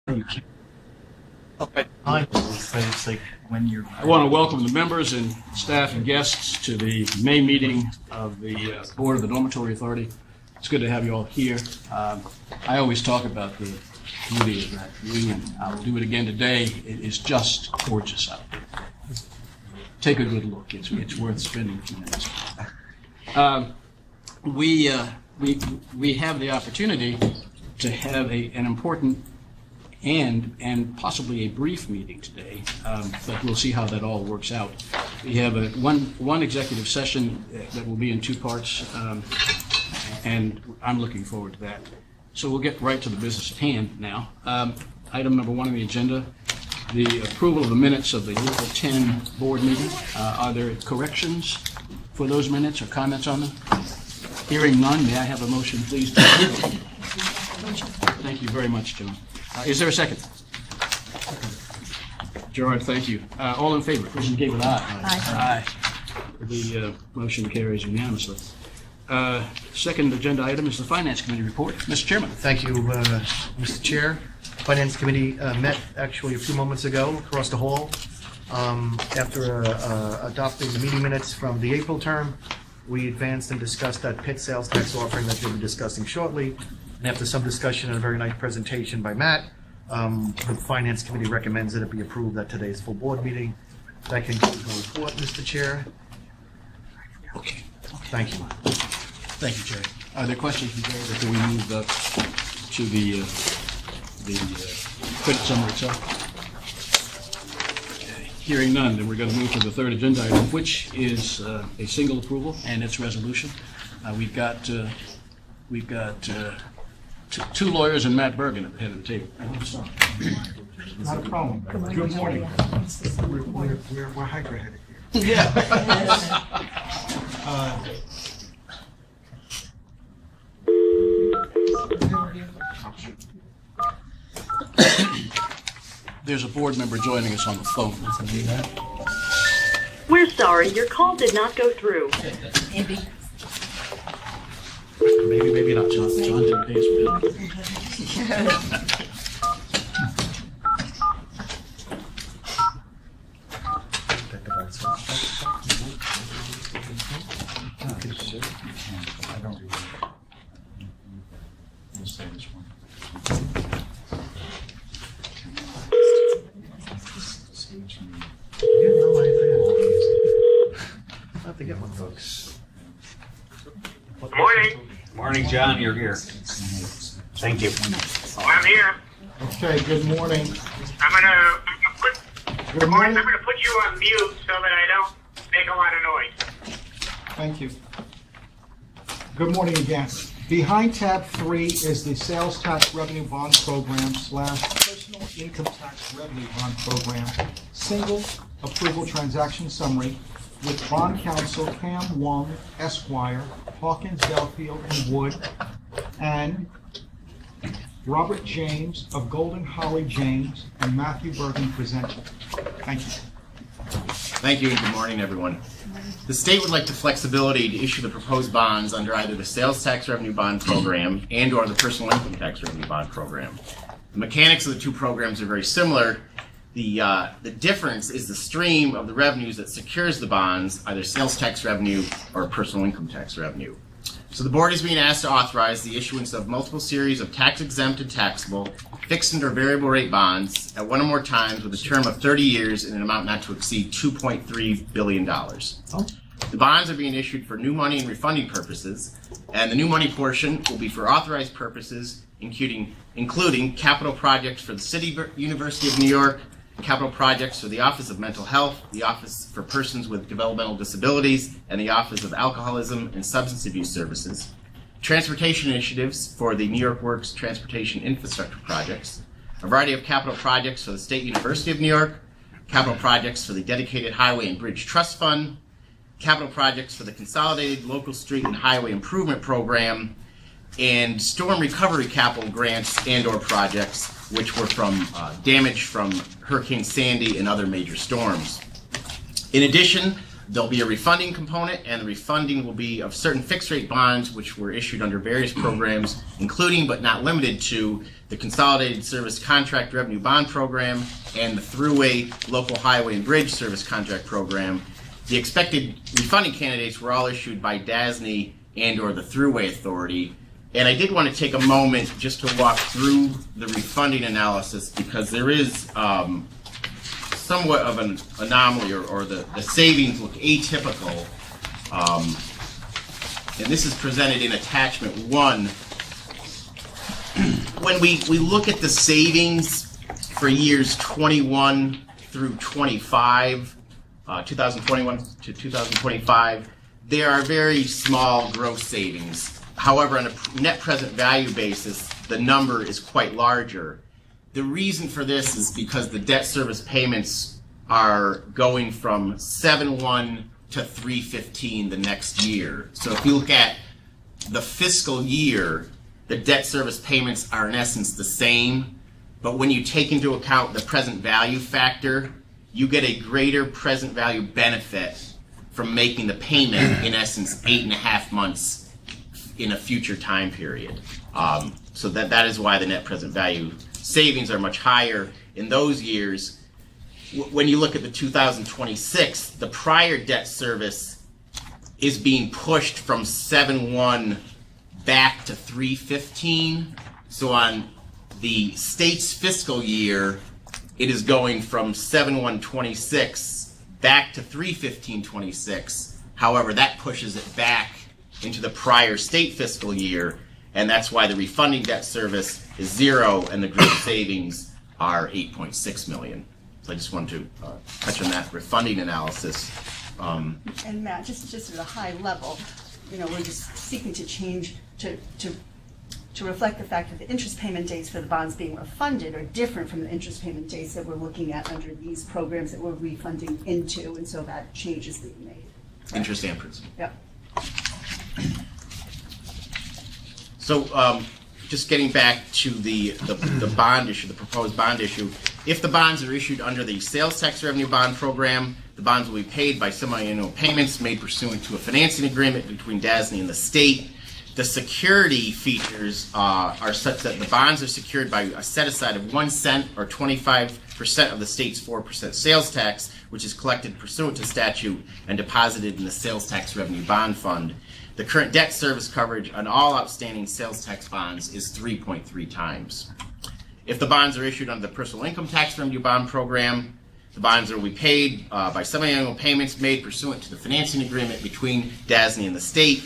You can't. Okay. I want to welcome the members and staff and guests to the May meeting of the Board of the Dormitory Authority. It's good to have you all here. I always talk about the beauty of that view, and I'll do it again today. It is just gorgeous out there. Take a good look. It's worth spending a few minutes. We have the opportunity to have an important and possibly a brief meeting today, but we'll see how that all works out. We have one executive session that will be in two parts, and I'm looking forward to that. So we'll get right to the business at hand now. Item number one on the agenda, the approval of the minutes of the April 10 board meeting. Are there corrections for those minutes or comments on them? Hearing none, may I have a motion, please? Thank you very much, John. Is there a second? Gerard, thank you. All in favor, please indicate with aye. Aye. The motion carries unanimously. Second agenda item is the Finance Committee report. Mr. Chairman. Thank you, Mr. Chair. Finance Committee met actually a few moments ago across the hall. After adopting the meeting minutes from the April term, we advanced and discussed that PIT sales tax offering that we'll be discussing shortly. And after some discussion and a very nice presentation by Matt, the Finance Committee recommends that it be approved at today's full board meeting. That concludes my report, Mr. Chair. Okay. Thank you. Thank you, Jerry. Are there questions from Jerry before we move to the credit summary itself? Okay. Hearing none, then we're going to move to the third agenda item, which is a single approval and its resolution. We've got two lawyers and Matt Bergen at the head of the table. Not a problem. Good morning. We're hyper-headed here. Yeah. There's a board member joining us on the phone. We're sorry, your call did not go through. Maybe not. John didn't pay his bill. I have to get one, folks. Morning. Morning, John, you're here. Thank you. I'm here. Okay, good morning. I'm gonna Good morning. put you on mute so that I don't make a lot of noise. Thank you. Good morning again. Behind tab 3 is the Sales Tax Revenue Bond Program / Personal Income Tax Revenue Bond Program Single Approval Transaction Summary with Bond Counsel Cam Wong, Esquire, Hawkins, Delfield, and Wood, and Robert James of Golden Holly James and Matthew Bergen presenting. Thank you. Thank you and good morning, everyone. The state would like the flexibility to issue the proposed bonds under either the Sales Tax Revenue Bond Program and or the Personal Income Tax Revenue Bond Program. The mechanics of the two programs are very similar. The difference is the stream of the revenues that secures the bonds, either sales tax revenue or personal income tax revenue. So the board is being asked to authorize the issuance of multiple series of tax-exempt and taxable, fixed and or variable rate bonds at one or more times with a term of 30 years and an amount not to exceed $2.3 billion. The bonds are being issued for new money and refunding purposes, and the new money portion will be for authorized purposes, including capital projects for the City University of New York, capital projects for the Office of Mental Health, the Office for Persons with Developmental Disabilities, and the Office of Alcoholism and Substance Abuse Services, transportation initiatives for the New York Works Transportation Infrastructure Projects, a variety of capital projects for the State University of New York, capital projects for the Dedicated Highway and Bridge Trust Fund, capital projects for the Consolidated Local Street and Highway Improvement Program, and storm recovery capital grants and or projects which were from damage from Hurricane Sandy and other major storms. In addition, there'll be a refunding component, and the refunding will be of certain fixed rate bonds which were issued under various programs, including but not limited to the Consolidated Service Contract Revenue Bond Program, and the Thruway Local Highway and Bridge Service Contract Program. The expected refunding candidates were all issued by DASNY and/or the Thruway Authority. And I did want to take a moment just to walk through the refunding analysis, because there is somewhat of an anomaly, or the savings look atypical. And this is presented in attachment 1. When we look at the savings for years 21 through 25, 2021 to 2025, there are very small gross savings. However, on a net present value basis, the number is quite larger. The reason for this is because the debt service payments are going from 7/1 to 3/15 the next year. So if you look at the fiscal year, the debt service payments are in essence the same, but when you take into account the present value factor, you get a greater present value benefit from making the payment, in essence, 8.5 months in a future time period. So that is why the net present value savings are much higher in those years. When you look at the 2026, the prior debt service is being pushed from 7/1 back to 3/15. So on the state's fiscal year, it is going from 7/1/26 back to 3/15/26. However, that pushes it back into the prior state fiscal year, and that's why the refunding debt service is 0 and the gross savings are $8.6 million. So I just wanted to touch on that refunding analysis. And Matt, just at a high level, we're just seeking to change to reflect the fact that the interest payment dates for the bonds being refunded are different from the interest payment dates that we're looking at under these programs that we're refunding into, and so that change is being made. Right? Interest and principal. Yep. So just getting back to the bond issue, the proposed bond issue, if the bonds are issued under the sales tax revenue bond program, the bonds will be paid by semi-annual payments made pursuant to a financing agreement between DASNY and the state. The security features are such that the bonds are secured by a set-aside of 1 cent or 25% of the state's 4% sales tax, which is collected pursuant to statute and deposited in the sales tax revenue bond fund. The current debt service coverage on all outstanding sales tax bonds is 3.3 times. If the bonds are issued under the personal income tax revenue bond program, the bonds will be paid by semi-annual payments made pursuant to the financing agreement between DASNY and the state,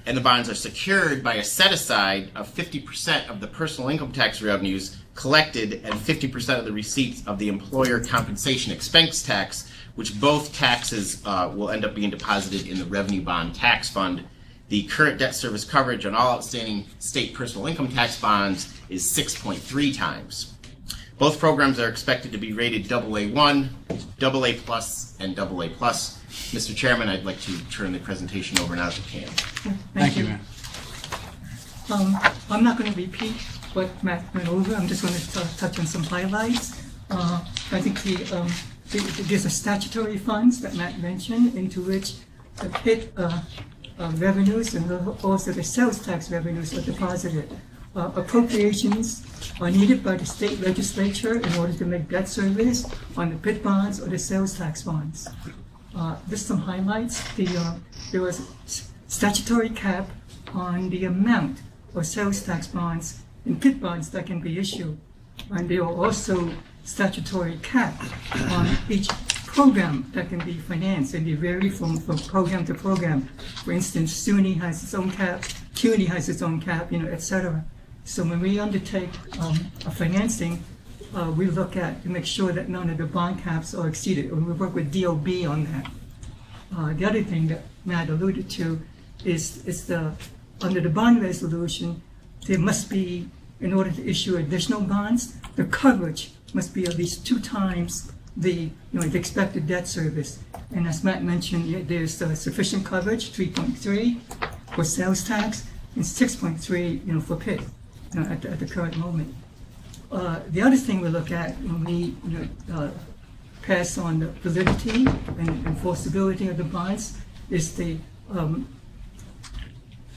and the bonds are secured by a set-aside of 50% of the personal income tax revenues collected and 50% of the receipts of the employer compensation expense tax, which both taxes will end up being deposited in the revenue bond tax fund. The current debt service coverage on all outstanding state personal income tax bonds is 6.3 times. Both programs are expected to be rated AA1, AA+, and AA+. Mr. Chairman, I'd like to turn the presentation over now to Cam. Thank you, Matt. I'm not going to repeat what Matt went over. I'm just going to touch on some highlights. I think there's a statutory funds that Matt mentioned, into which the PIT revenues and also the sales tax revenues are deposited. Appropriations are needed by the state legislature in order to make debt service on the PIT bonds or the sales tax bonds. Just some highlights. There was statutory cap on the amount of sales tax bonds and PIT bonds that can be issued. And there were also statutory cap on each program that can be financed, and they vary from program to program. For instance, SUNY has its own cap, CUNY has its own cap, etc. So when we undertake a financing, we look at to make sure that none of the bond caps are exceeded, and we work with DOB on that. The other thing that Matt alluded to is under the bond resolution, there must be, in order to issue additional bonds, the coverage must be at least 2 times the expected debt service. And as Matt mentioned, there's sufficient coverage, 3.3 for sales tax and 6.3 for PIT at the current moment. The other thing we look at when we pass on the validity and enforceability of the bonds is the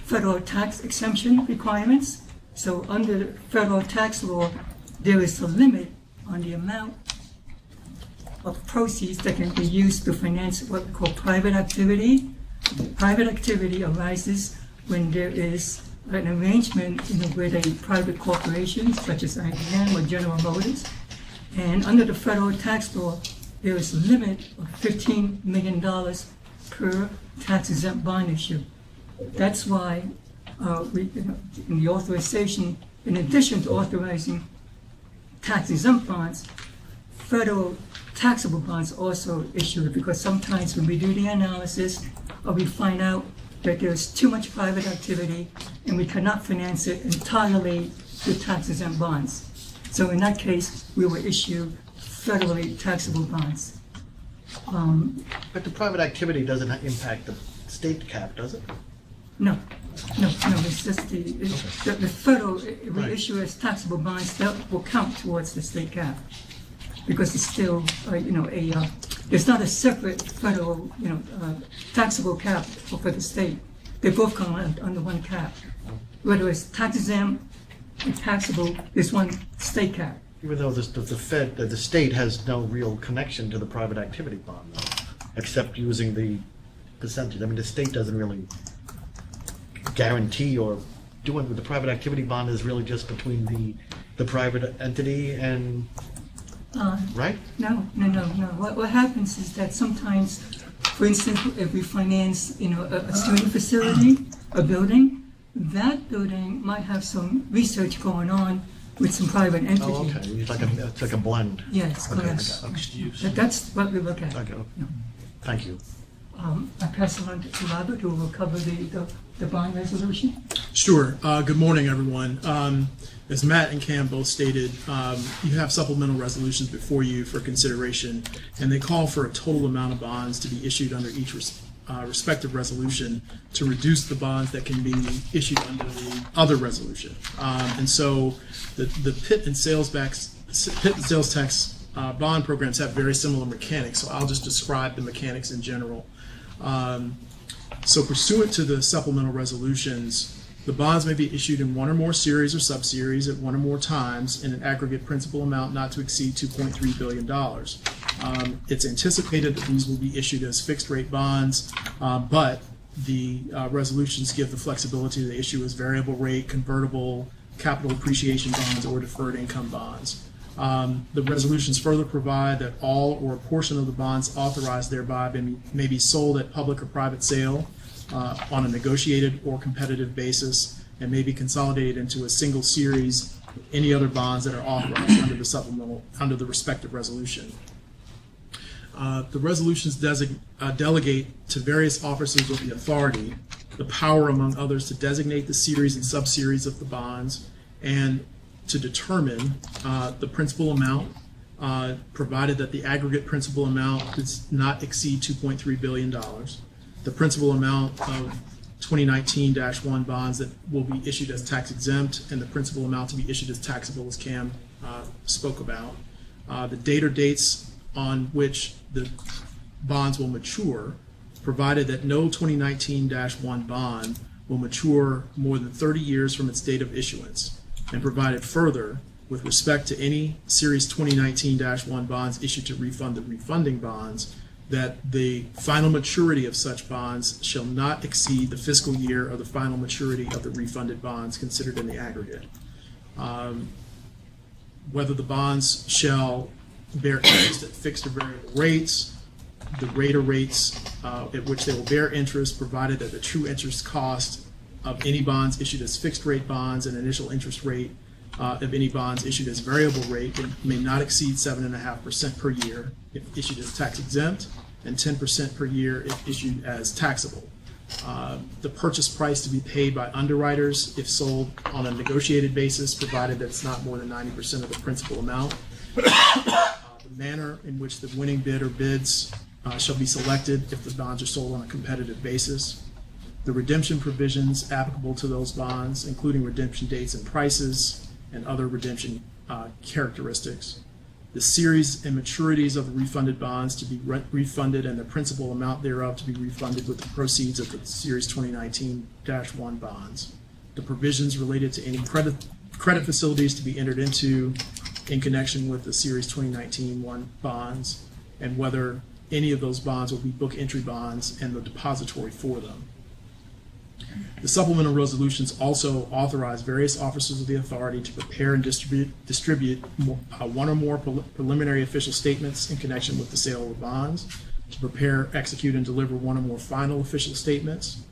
federal tax exemption requirements. So under federal tax law, there is a limit on the amount of proceeds that can be used to finance what we call private activity. Private activity arises when there is an arrangement with a private corporation, such as IBM or General Motors. And under the federal tax law, there is a limit of $15 million per tax-exempt bond issue. That's why in the authorization, in addition to authorizing tax-exempt bonds, federal taxable bonds also issued, because sometimes when we do the analysis, we find out that there's too much private activity and we cannot finance it entirely with tax-exempt bonds. So in that case, we will issue federally taxable bonds. But the private activity doesn't impact the state cap, does it? No, it's just the federal, if we issue as taxable bonds, that will count towards the state cap. Because it's still, there's not a separate federal, taxable cap for the state. They both come under one cap. Whether it's tax exempt or taxable, there's one state cap. Even though the state has no real connection to the private activity bond, though, except using the percentage. I mean, the state doesn't really guarantee or do it. With the private activity bond is really just between the private entity and. Right? No. What happens is that sometimes, for instance, if we finance, a student facility, a building, that building might have some research going on with some private entity. Oh, okay. It's like a blend. Yes, correct. Okay. That's what we look at. Okay. Thank you. I pass it on to Robert, who will cover the bond resolution. Sure. Good morning, everyone. As Matt and Cam both stated, you have supplemental resolutions before you for consideration, and they call for a total amount of bonds to be issued under each respective resolution to reduce the bonds that can be issued under the other resolution. And so the PIT and sales tax bond programs have very similar mechanics, so I'll just describe the mechanics in general. So pursuant to the supplemental resolutions, the bonds may be issued in one or more series or subseries at one or more times in an aggregate principal amount not to exceed $2.3 billion. It's anticipated that these will be issued as fixed rate bonds, but the resolutions give the flexibility to issue as variable rate, convertible, capital appreciation bonds, or deferred income bonds. The resolutions further provide that all or a portion of the bonds authorized thereby may be sold at public or private sale on a negotiated or competitive basis, and may be consolidated into a single series of any other bonds that are authorized under the respective resolution. The resolutions delegate to various officers of the authority the power, among others, to designate the series and subseries of the bonds and to determine the principal amount, provided that the aggregate principal amount does not exceed $2.3 billion. The principal amount of 2019-1 bonds that will be issued as tax exempt, and the principal amount to be issued as taxable, as Cam spoke about. The date or dates on which the bonds will mature, provided that no 2019-1 bond will mature more than 30 years from its date of issuance, and provided further, with respect to any Series 2019-1 bonds issued to refund the refunding bonds, that the final maturity of such bonds shall not exceed the fiscal year of the final maturity of the refunded bonds considered in the aggregate. Whether the bonds shall bear interest at fixed or variable rates, the rate or rates at which they will bear interest, provided that the true interest cost of any bonds issued as fixed rate bonds and initial interest rate of any bonds issued as variable rate may not exceed 7.5% per year if issued as tax exempt, and 10% per year if issued as taxable. The purchase price to be paid by underwriters if sold on a negotiated basis, provided that it's not more than 90% of the principal amount. The manner in which the winning bid or bids shall be selected if the bonds are sold on a competitive basis. The redemption provisions applicable to those bonds, including redemption dates and prices, and other redemption characteristics. The series and maturities of the refunded bonds to be refunded, and the principal amount thereof to be refunded with the proceeds of the Series 2019-1 bonds. the provisions related to any credit facilities to be entered into in connection with the Series 2019-1 bonds, and whether any of those bonds will be book entry bonds and the depository for them. The supplemental resolutions also authorize various officers of the authority to prepare and distribute one or more preliminary official statements in connection with the sale of the bonds, to prepare, execute, and deliver one or more final official statements,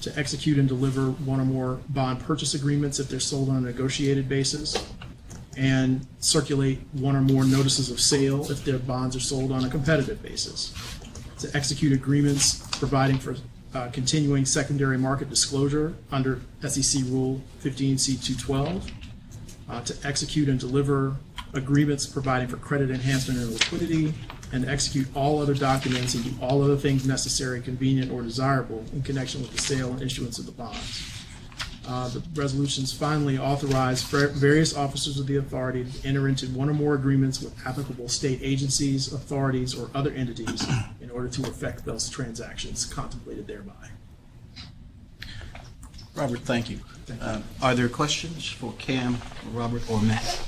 to execute and deliver one or more bond purchase agreements if they're sold on a negotiated basis, and circulate one or more notices of sale if their bonds are sold on a competitive basis, to execute agreements providing for continuing secondary market disclosure under SEC Rule 15C212, to execute and deliver agreements providing for credit enhancement and liquidity, and execute all other documents and do all other things necessary, convenient, or desirable in connection with the sale and issuance of the bonds. The resolutions finally authorize various officers of the authority to enter into one or more agreements with applicable state agencies, authorities, or other entities in order to effect those transactions contemplated thereby. Robert, thank you. Are there questions for Cam, Robert, or Matt?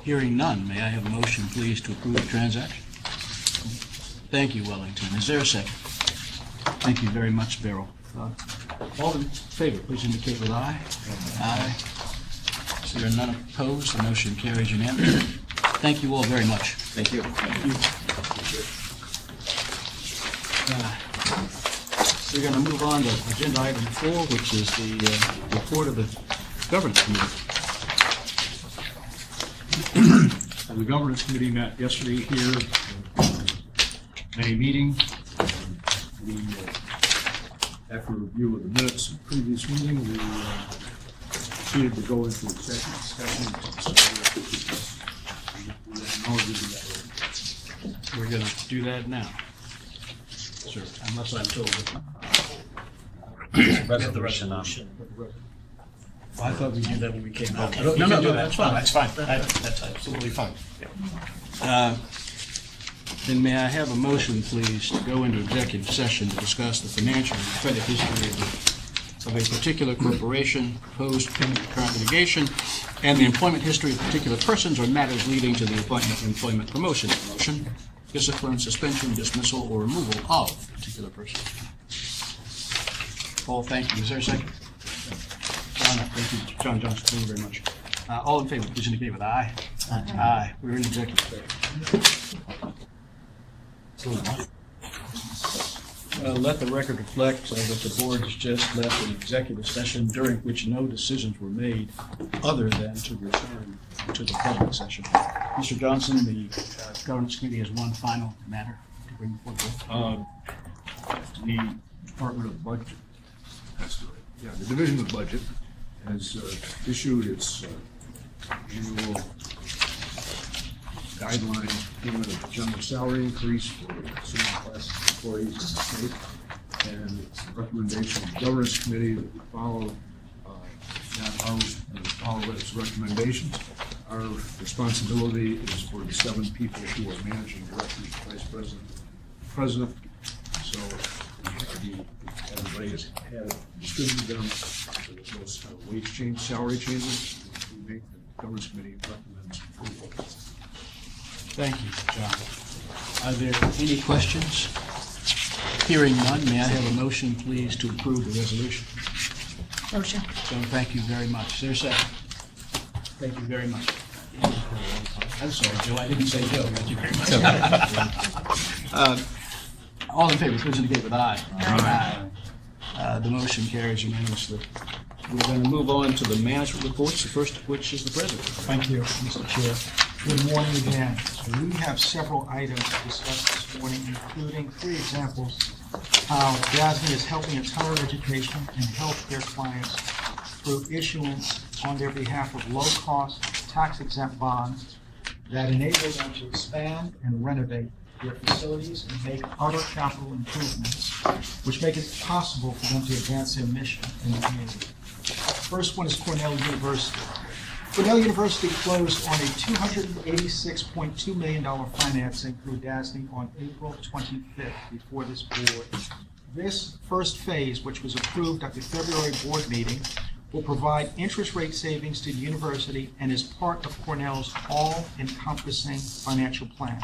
Hearing none, may I have a motion, please, to approve the transaction? Thank you, Wellington. Is there a second? Thank you very much, Beryl. All in favor, please indicate with aye. Aye. So there are none opposed. The motion carries unanimously. Thank you all very much. Thank you. We're going to move on to agenda item 4, which is the report of the Governance Committee. The Governance Committee met yesterday here in a meeting. We, after a review of the minutes of the previous meeting, we proceeded to go into executive session. We're going to do that now. Sure, unless I'm told. Resolution. I thought we did that when we came out. Okay. No, that's fine. That's fine. That's absolutely fine. Then may I have a motion, please, to go into executive session to discuss the financial and credit history of a particular corporation, proposed current litigation, and the employment history of particular persons or matters leading to the appointment, employment, promotion, discipline, suspension, dismissal, or removal of a particular person. Paul, thank you. Is there a second? John, thank you. John Johnson, thank you very much. All in favor, please indicate with aye. Aye. We're in executive session. Let the record reflect that the board has just left an executive session during which no decisions were made other than to return to the public session. Mr. Johnson, the Governance Committee has one final matter to bring before the board. The Department of Budget, the Division of Budget has issued its annual guideline payment of general salary increase for senior class employees in the state, and it's a recommendation of the Governance Committee that we follow its recommendations. Our responsibility is for the 7 people who are managing directors, vice president. So everybody has had distributed them to those wage change, salary changes. We make the Governance Committee recommends approval. Thank you, John. Are there any questions? Hearing none, may I have a motion, please, to approve the resolution? Motion. John, thank you very much. Is there a second? Thank you very much. I'm sorry, Joe, I didn't say Joe. Thank you very much. All in favor, please indicate with aye. Aye. The motion carries unanimously. We're going to move on to the management reports, the first of which is the president. Thank you, Mr. Chair. Good morning again. We have several items to discuss this morning, including 3 examples how DASNY is helping its higher education and healthcare clients through issuance on their behalf of low-cost, tax-exempt bonds that enable them to expand and renovate their facilities and make other capital improvements, which make it possible for them to advance their mission in the community. First one is Cornell University. Cornell University closed on a $286.2 million financing through DASNY on April 25th before this board. This first phase, which was approved at the February board meeting, will provide interest rate savings to the university and is part of Cornell's all-encompassing financial plan.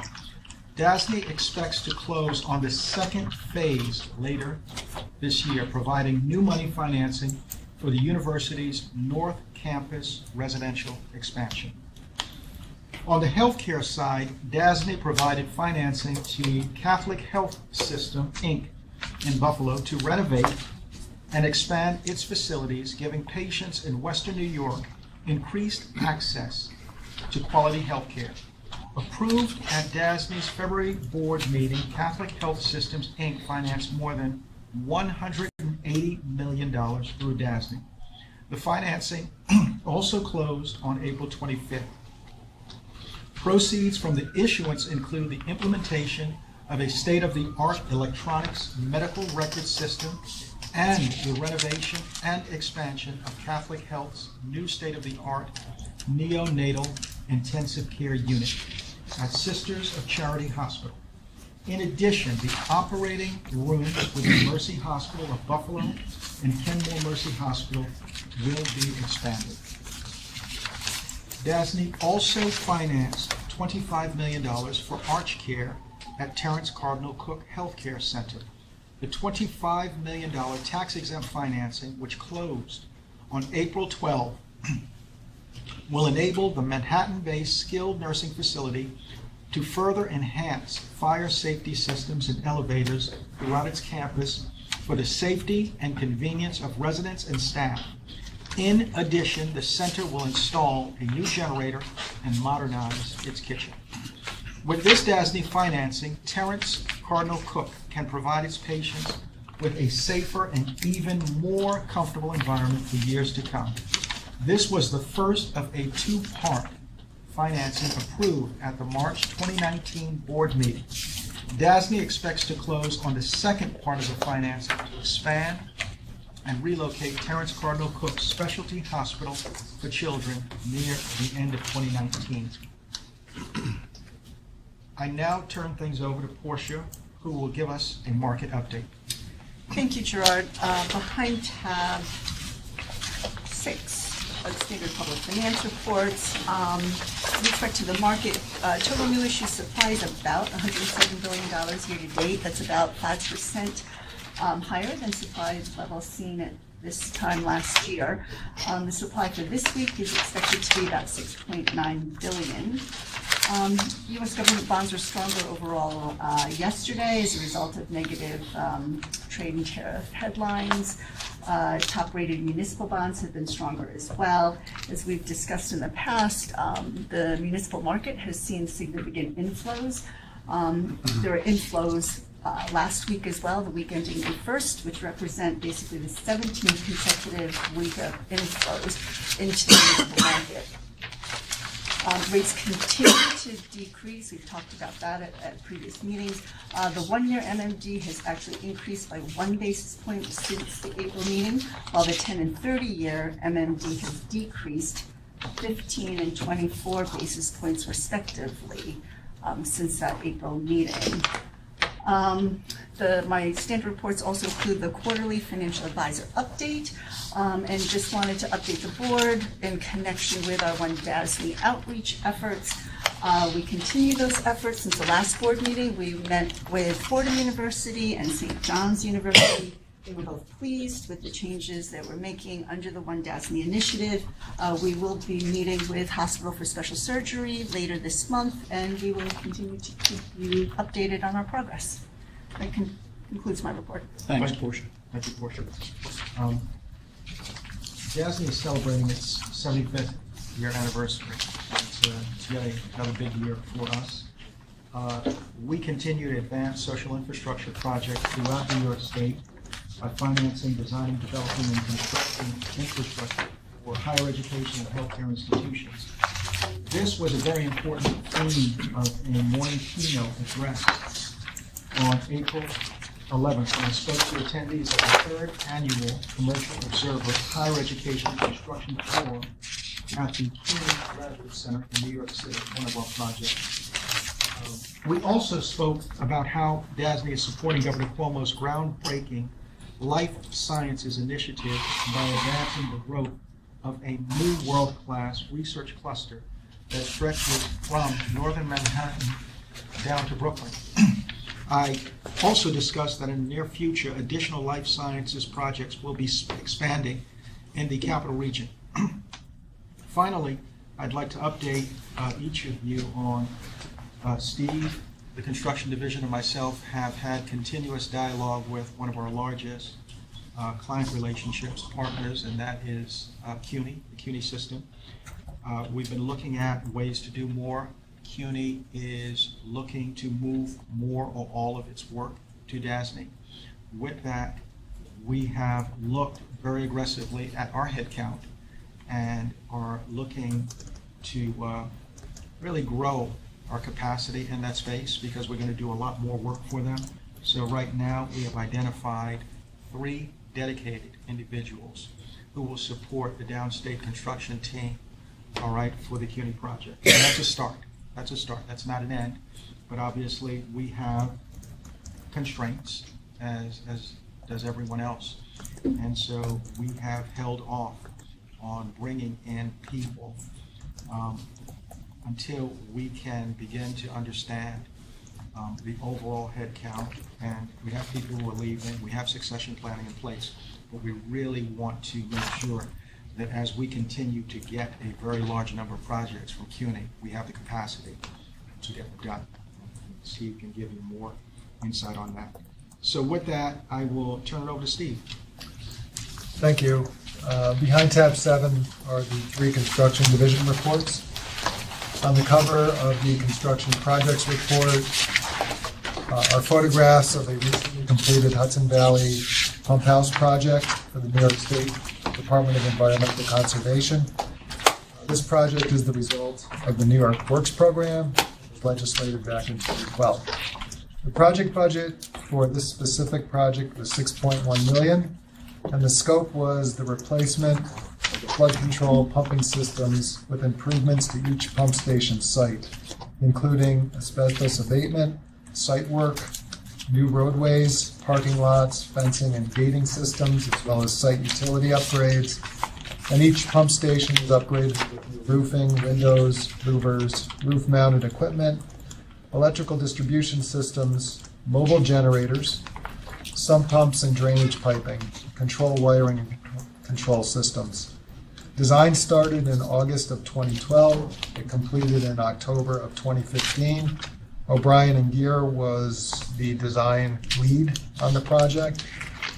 DASNY expects to close on the second phase later this year, providing new money financing for the university's North Campus residential expansion. On the healthcare side, DASNY provided financing to Catholic Health System, Inc. in Buffalo to renovate and expand its facilities, giving patients in Western New York increased access to quality health care. Approved at DASNY's February board meeting, Catholic Health Systems, Inc. financed more than $180 million through DASNY. The financing also closed on April 25th. Proceeds from the issuance include the implementation of a state-of-the-art electronics medical record system and the renovation and expansion of Catholic Health's new state-of-the-art neonatal intensive care unit at Sisters of Charity Hospital. In addition, the operating rooms within Mercy Hospital of Buffalo and Kenmore Mercy Hospital will be expanded. DASNY also financed $25 million for Arch Care at Terrence Cardinal Cook Healthcare Center. The $25 million tax-exempt financing, which closed on April 12, will enable the Manhattan-based skilled nursing facility to further enhance fire safety systems and elevators throughout its campus for the safety and convenience of residents and staff. In addition, the center will install a new generator and modernize its kitchen. With this DASNY financing, Terrence Cardinal Cook can provide its patients with a safer and even more comfortable environment for years to come. This was the first of a two-part financing approved at the March 2019 board meeting. DASNY expects to close on the second part of the financing to expand and relocate Terrence Cardinal Cook Specialty Hospital for Children near the end of 2019. I now turn things over to Portia, who will give us a market update. Thank you, Gerard. Behind tab 6. Standard public finance reports. With respect to the market, total new issue supply is about $107 billion year to date. That's about 5% higher than supply levels seen at this time last year. The supply for this week is expected to be about $6.9 billion. U.S. government bonds were stronger overall yesterday as a result of negative trade and tariff headlines. Top-rated municipal bonds have been stronger as well. As we've discussed in the past, the municipal market has seen significant inflows. There were inflows last week as well, the week ending May 1st, which represent basically the 17th consecutive week of inflows into the municipal market. Rates continue to decrease. We've talked about that at previous meetings. The one-year MMD has actually increased by 1 basis point since the April meeting, while the 10 and 30-year MMD has decreased 15 and 24 basis points respectively since that April meeting. My standard reports also include the quarterly financial advisor update, and just wanted to update the board in connection with our One DASNY outreach efforts. We continue those efforts. Since the last board meeting, we met with Fordham University and St. John's University. They were both pleased with the changes that we're making under the One DASNY initiative. We will be meeting with Hospital for Special Surgery later this month, and we will continue to keep you updated on our progress. That concludes my report. Thanks, Portia. Thank you, Portia. DASNY is celebrating its 75th year anniversary. It's yet another big year for us. We continue to advance social infrastructure projects throughout New York State by financing, designing, developing, and constructing infrastructure for higher education and healthcare institutions. This was a very important theme of a morning keynote address on April 11th when I spoke to attendees at the 3rd Annual Commercial Observer Higher Education Construction Forum at the King Graduate Center in New York City, one of our projects. We also spoke about how DASNY is supporting Governor Cuomo's groundbreaking life sciences initiative by advancing the growth of a new world-class research cluster that stretches from northern Manhattan down to Brooklyn. I also discussed that in the near future, additional life sciences projects will be expanding in the capital region. Finally, I'd like to update each of you on Steve, the construction division, and myself have had continuous dialogue with one of our largest client relationships partners, and that is CUNY, the CUNY system. We've been looking at ways to do more. CUNY is looking to move more or all of its work to DASNY. With that, we have looked very aggressively at our headcount and are looking to really grow our capacity in that space because we're going to do a lot more work for them. So right now, we have identified 3 dedicated individuals who will support the downstate construction team, all right, for the CUNY project. And that's a start. That's a start. That's not an end. But obviously, we have constraints, as does everyone else. And so we have held off on bringing in people until we can begin to understand the overall head count. And we have people who are leaving. We have succession planning in place. But we really want to make sure that as we continue to get a very large number of projects from CUNY, we have the capacity to get them done. Steve can give you more insight on that. So with that, I will turn it over to Steve. Thank you. Behind tab 7 are the 3 construction division reports. On the cover of the construction projects report are photographs of a recently completed Hudson Valley pump house project for the New York State Department of Environmental Conservation. This project is the result of the New York Works program, which was legislated back in 2012. The project budget for this specific project was $6.1 million, and the scope was the replacement of the flood control pumping systems with improvements to each pump station site, including asbestos abatement, site work, new roadways, parking lots, fencing and gating systems, as well as site utility upgrades. And each pump station is upgraded with new roofing, windows, louvers, roof-mounted equipment, electrical distribution systems, mobile generators, sump pumps and drainage piping, control wiring and control systems. Design started in August of 2012. It completed in October of 2015. O'Brien and Gear was the design lead on the project.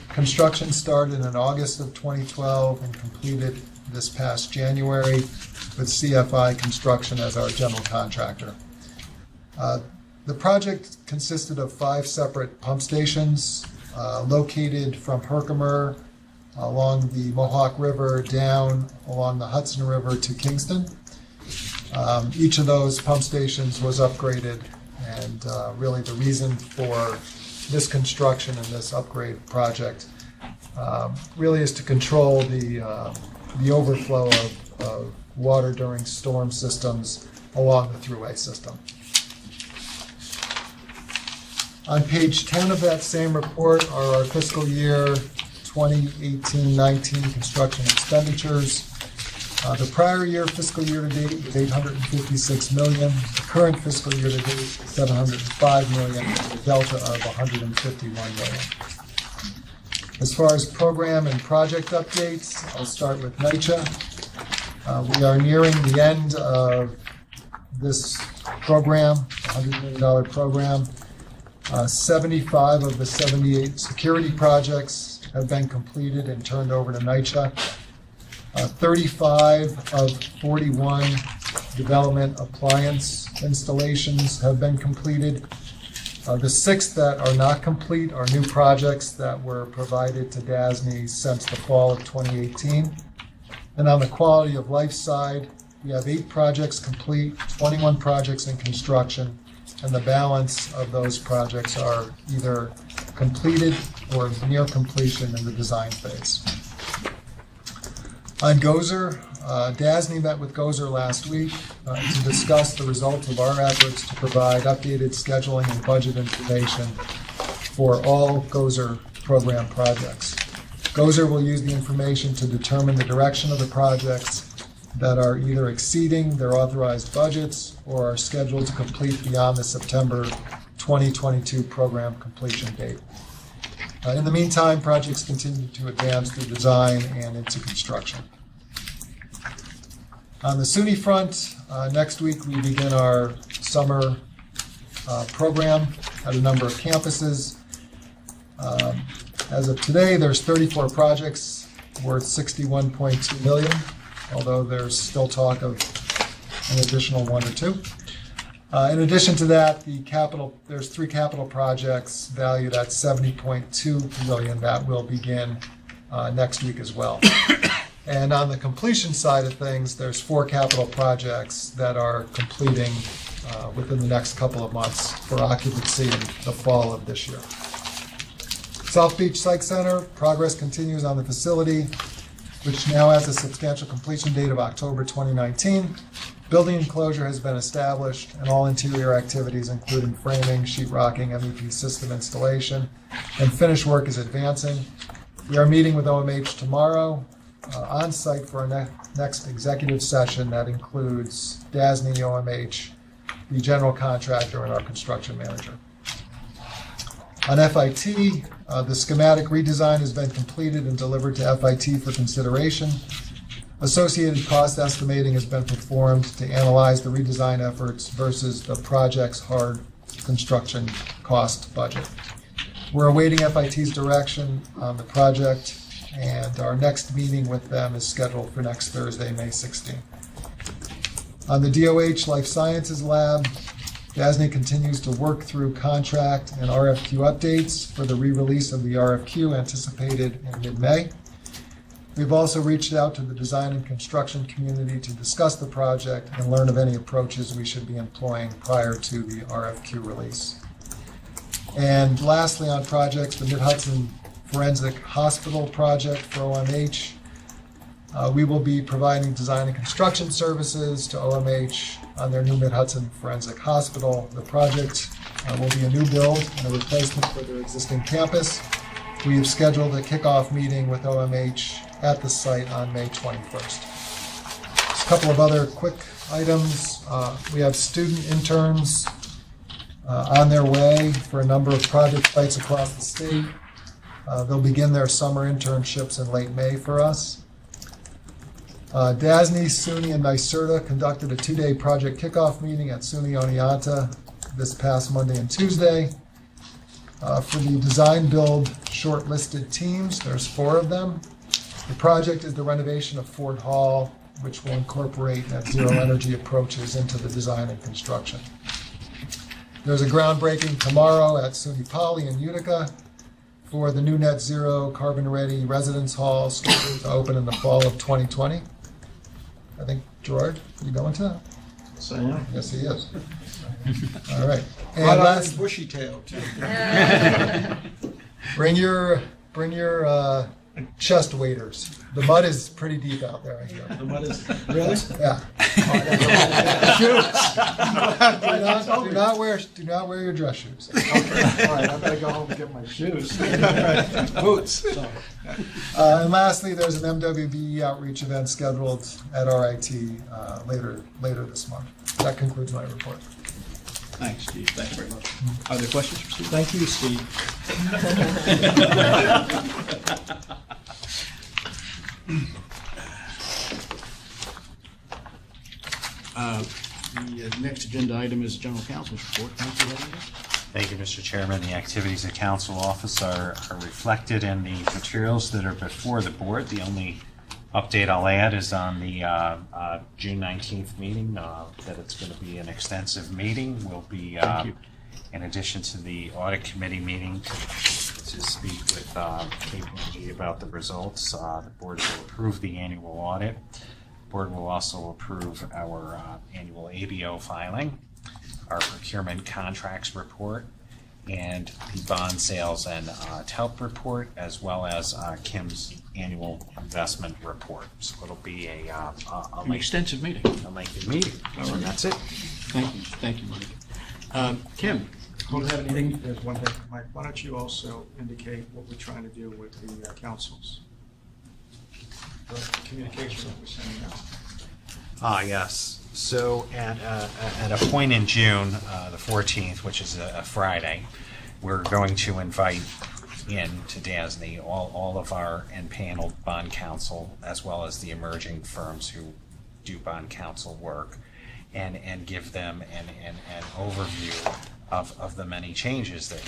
Construction started in August of 2012 and completed this past January with CFI Construction as our general contractor. The project consisted of 5 separate pump stations located from Herkimer along the Mohawk River down along the Hudson River to Kingston. Each of those pump stations was upgraded, and really the reason for this construction and this upgrade project really is to control the overflow of water during storm systems along the thruway system. On page 10 of that same report are our fiscal year 2018-19 construction expenditures. The prior year fiscal year to date was $856 million. The current fiscal year to date is $705 million, with a delta of $151 million. As far as program and project updates, I'll start with NYCHA. We are nearing the end of this program, $100 million program. 75 of the 78 security projects have been completed and turned over to NYCHA. 35 of 41 development appliance installations have been completed. The 6 that are not complete are new projects that were provided to DASNY since the fall of 2018. And on the quality of life side, we have 8 projects complete, 21 projects in construction, and the balance of those projects are either completed or near completion in the design phase. On Gozer, DASNY met with Gozer last week to discuss the results of our efforts to provide updated scheduling and budget information for all Gozer program projects. Gozer will use the information to determine the direction of the projects that are either exceeding their authorized budgets or are scheduled to complete beyond the September 2022 program completion date. In the meantime, projects continue to advance through design and into construction. On the SUNY front, next week we begin our summer program at a number of campuses. As of today, there's 34 projects worth $61.2 million, although there's still talk of an additional one or two. In addition to that, there's 3 capital projects valued at $70.2 million that will begin next week as well. And on the completion side of things, there's 4 capital projects that are completing within the next couple of months for occupancy in the fall of this year. South Beach Psych Center, progress continues on the facility, which now has a substantial completion date of October 2019. Building enclosure has been established, and all interior activities, including framing, sheetrocking, MEP system installation, and finish work is advancing. We are meeting with OMH tomorrow on site for our next executive session that includes DASNY, OMH, the general contractor, and our construction manager. On FIT, the schematic redesign has been completed and delivered to FIT for consideration. Associated cost estimating has been performed to analyze the redesign efforts versus the project's hard construction cost budget. We're awaiting FIT's direction on the project, and our next meeting with them is scheduled for next Thursday, May 16th. On the DOH Life Sciences Lab, DASNY continues to work through contract and RFQ updates for the re-release of the RFQ anticipated in mid-May. We've also reached out to the design and construction community to discuss the project and learn of any approaches we should be employing prior to the RFQ release. And lastly, on projects, the Mid-Hudson Forensic Hospital project for OMH. We will be providing design and construction services to OMH on their new Mid-Hudson Forensic Hospital. The project will be a new build and a replacement for their existing campus. We have scheduled a kickoff meeting with OMH at the site on May 21st. Just a couple of other quick items. We have student interns on their way for a number of project sites across the state. They'll begin their summer internships in late May for us. DASNY, SUNY, and NYSERDA conducted a 2-day project kickoff meeting at SUNY Oneonta this past Monday and Tuesday. For the design build shortlisted teams, there's 4 of them. The project is the renovation of Ford Hall, which will incorporate net zero energy approaches into the design and construction. There's a groundbreaking tomorrow at SUNY Poly in Utica for the new net zero carbon ready residence hall scheduled to open in the fall of 2020. I think, Gerard, you going to that? Yes, I am. Yes, he is. All right. And Right on last, his bushy tail, too. bring your chest waders. The mud is pretty deep out there, I hear. The mud is, really? Yeah. Shoes. Do not wear your dress shoes. Okay, all right, I better go home and get my shoes. Boots. And lastly, there's an MWBE outreach event scheduled at RIT later this month. That concludes my report. Thanks, Steve. Thanks very much. Are there questions for Steve? Thank you, Steve. The next agenda item is General Counsel's report. Thank you, Heather. Thank you, Mr. Chairman. The activities of council office are reflected in the materials that are before the board. The only update I'll add is on the June 19th meeting, that it's going to be an extensive meeting. We'll be, in addition to the audit committee meeting, to speak with KPMG about the results. The board will approve the annual audit. The board will also approve our annual ABO filing, our procurement contracts report, and the bond sales and TELP report, as well as Kim's annual investment report. So it'll be An extensive meeting. a lengthy meeting. So that's it. Thank you, Mike. Kim, do you have anything? There's one thing, Mike, why don't you also indicate what we're trying to do with the councils? The communication that we're sending out. Yes. So at a point in June, the 14th, which is a Friday, we're going to invite in to DASNY all of our empaneled bond counsel, as well as the emerging firms who do bond counsel work, and give them an overview of the many changes that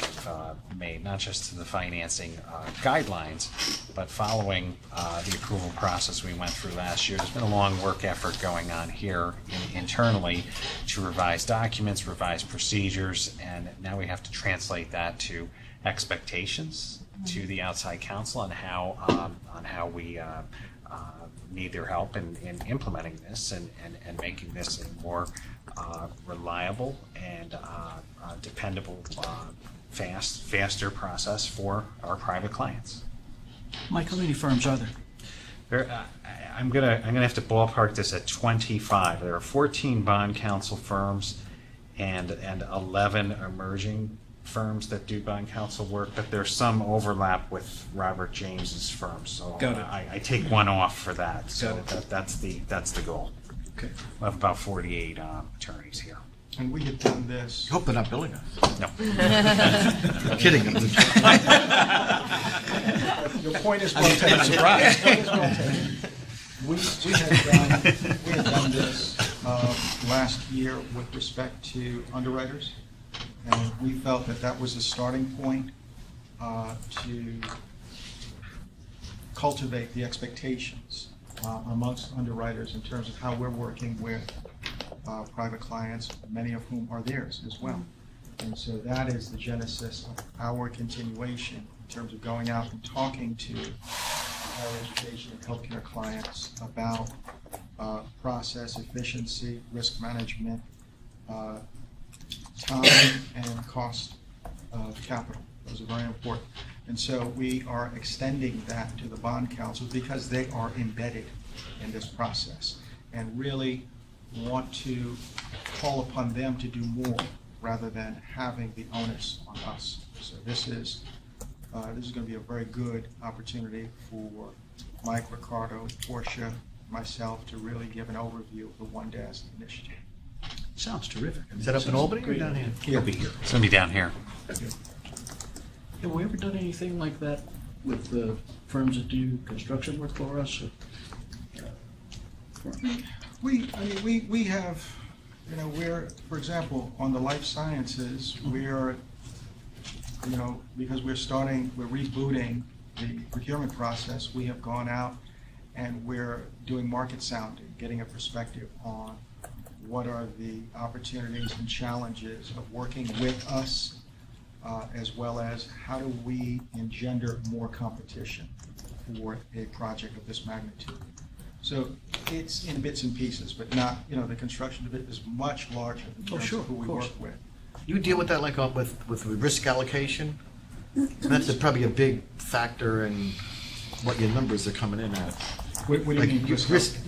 we've made, not just to the financing guidelines, but following the approval process we went through last year. There's been a long work effort going on here internally to revise documents, revise procedures, and now we have to translate that to expectations to the outside counsel on how we need their help in implementing this and making this a more reliable and dependable, faster process for our private clients. Mike, how many firms are there? I'm gonna have to ballpark this at 25. There are 14 bond counsel firms and 11 emerging firms that do bond counsel work, but there's some overlap with Robert James's firm. So Got it. I take one off for that. So Got it. that's the goal. Okay. We'll have about 48 attorneys here. And we have done this. Hope they're not billing us. No. I'm kidding. Your point is well taken. Surprise. Your point is well taken. We had done this last year with respect to underwriters, and we felt that that was a starting point to cultivate the expectations amongst underwriters in terms of how we're working with private clients, many of whom are theirs as well. And so that is the genesis of our continuation in terms of going out and talking to higher education and healthcare clients about process efficiency, risk management, time and cost of capital. Those are very important. And so we are extending that to the bond counsels because they are embedded in this process and really want to call upon them to do more rather than having the onus on us. So this is going to be a very good opportunity for Mike, Ricardo, Portia, myself to really give an overview of the One DASNY initiative. Sounds terrific. Is that up in Albany or down here? It'll be here. It's gonna be down here. Have we ever done anything like that with the firms that do construction work for us? We have, we're, for example, on the life sciences, we're, because we're rebooting the procurement process, we have gone out and we're doing market sounding, getting a perspective on what are the opportunities and challenges of working with us, as well as how do we engender more competition for a project of this magnitude. So it's in bits and pieces, but not, the construction of it is much larger in terms of who we work with. You deal with that like with risk allocation? That's probably a big factor in what your numbers are coming in at. What do you mean? Risk,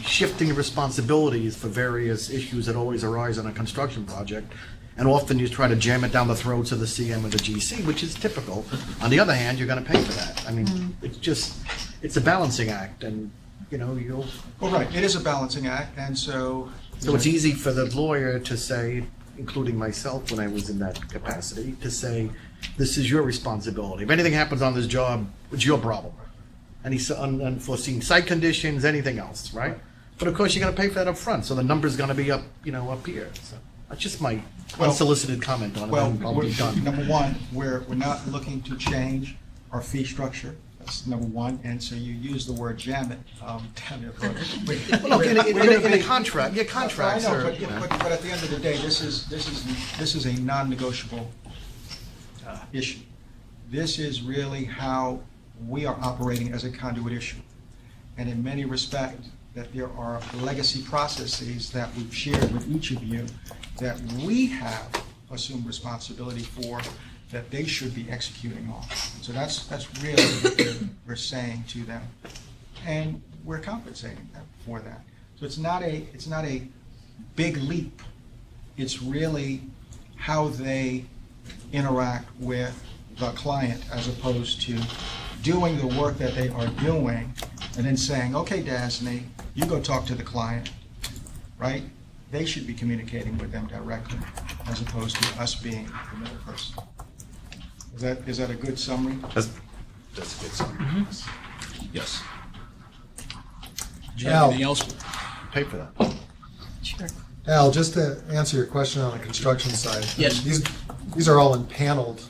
shifting responsibilities for various issues that always arise on a construction project. And often you try to jam it down the throats of the CM or the GC, which is typical. On the other hand, you're going to pay for that. I mean, it's a balancing act, and you'll. Well, right, it is a balancing act, and so. So it's easy for the lawyer to say, including myself when I was in that capacity, to say, this is your responsibility. If anything happens on this job, it's your problem. Any unforeseen site conditions, anything else, right? But of course, you're going to pay for that up front, so the number's going to be up, up here. So that's just my unsolicited comment on it. Well, and I'll be done. Number one, we're not looking to change our fee structure. That's number one. And so you use the word jam it. Look, in a contract, your contracts I know, are. but at the end of the day, this is a non-negotiable issue. This is really how we are operating as a conduit issue. And in many respects, that there are legacy processes that we've shared with each of you that we have assume responsibility for, that they should be executing on. So that's really what we're saying to them. And we're compensating them for that. So it's not a big leap. It's really how they interact with the client as opposed to doing the work that they are doing and then saying, okay, DASNY, you go talk to the client, right? They should be communicating with them directly as opposed to us being the middle person. Is that a good summary? That's a good summary. Yes. Do you have anything else? Pay for that. Sure. Al, just to answer your question on the construction side. Yes. These are all impaneled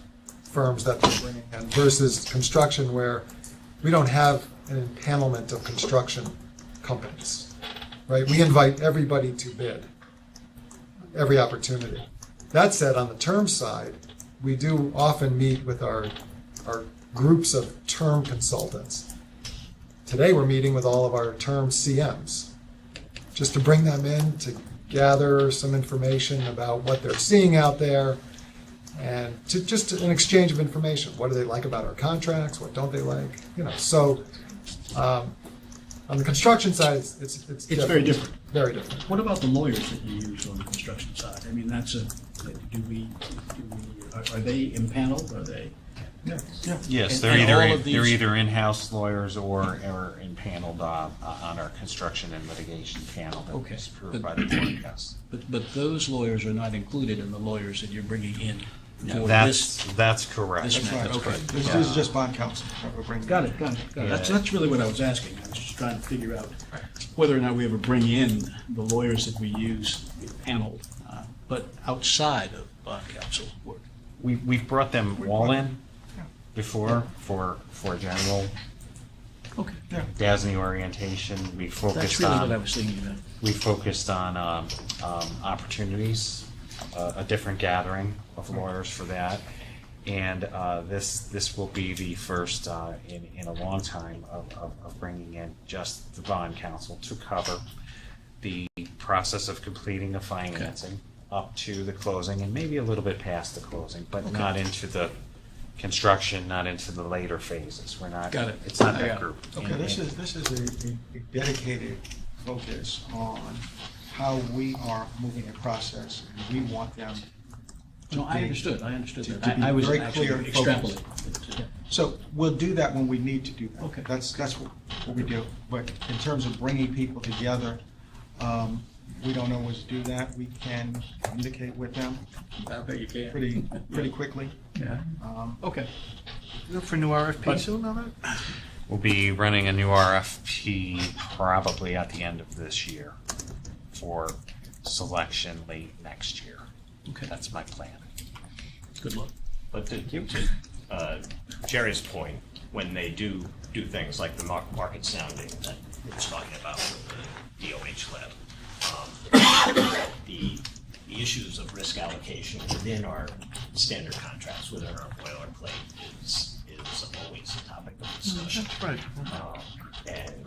firms that they're bringing in versus construction where we don't have an empanelment of construction companies, right? We invite everybody to bid, every opportunity. That said, on the term side, we do often meet with our groups of term consultants. Today, we're meeting with all of our term CMs, just to bring them in to gather some information about what they're seeing out there, and to just an exchange of information. What do they like about our contracts? What don't they like? So on the construction side, it's very different. Very different. What about the lawyers that you use on the construction side? I mean, are they impaneled? Are they? Yeah. Yes, And they're either in-house lawyers or impaneled on our construction and litigation panel that is approved by the board. Yes. But those lawyers are not included in the lawyers that you're bringing in. That's correct. This That's right, matter. okay. This is just bond counsel that we're bringing. Got it. Yeah. That's really what I was asking. I was just trying to figure out whether or not we ever bring in the lawyers that we use paneled, but outside of bond counsel work. We've brought them all in before for general DASNY orientation. We focused That's really on what I was thinking about. we focused on opportunities, a different gathering of lawyers for that, and this will be the first in a long time of bringing in just the bond counsel to cover the process of completing the financing up to the closing and maybe a little bit past the closing, but not into the construction, not into the later phases. We're not. Got it. It's not that group. Okay, this is a dedicated focus on how we are moving a process, and we want them to No, I be- understood to that. be I was very actually clear and focused. extrapolating. So we'll do that when we need to do that. Okay. That's what we do. But in terms of bringing people together, we don't always do that. We can communicate with them I bet you can. pretty quickly. Yeah. Okay. Look for new RFP soon on that? We'll be running a new RFP probably at the end of this year for selection late next year. Okay. That's my plan. Good luck. But to Jerry's point, when they do things like the market sounding that he was talking about with the DOH lab, the issues of risk allocation within our standard contracts, within our boilerplate, is always a topic of discussion. That's right. And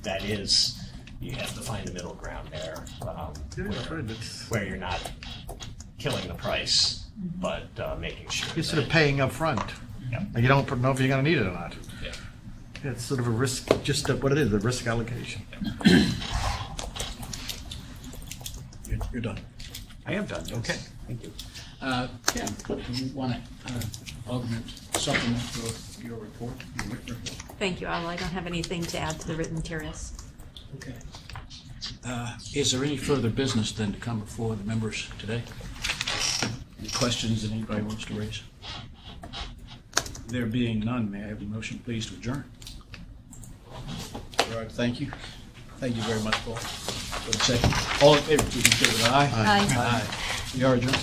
that is, you have to find the middle ground there, where you're not killing the price, but making sure You're sort of that- paying up front. Yeah. And you don't know if you're going to need it or not. Yeah. It's sort of a risk, just what it is, the risk allocation. You're done. I am done. Yes. Okay. Thank you. Ken, do you want to augment, supplement your report, your written report? Thank you, Al. I don't have anything to add to the written materials. Okay. Is there any further business then to come before the members today? Any questions that anybody wants to raise? There being none, may I have a motion, please, to adjourn? Gerard, thank you. Thank you very much, Paul. For the second. All in favor, please indicate with aye. Aye. Aye. We are adjourned.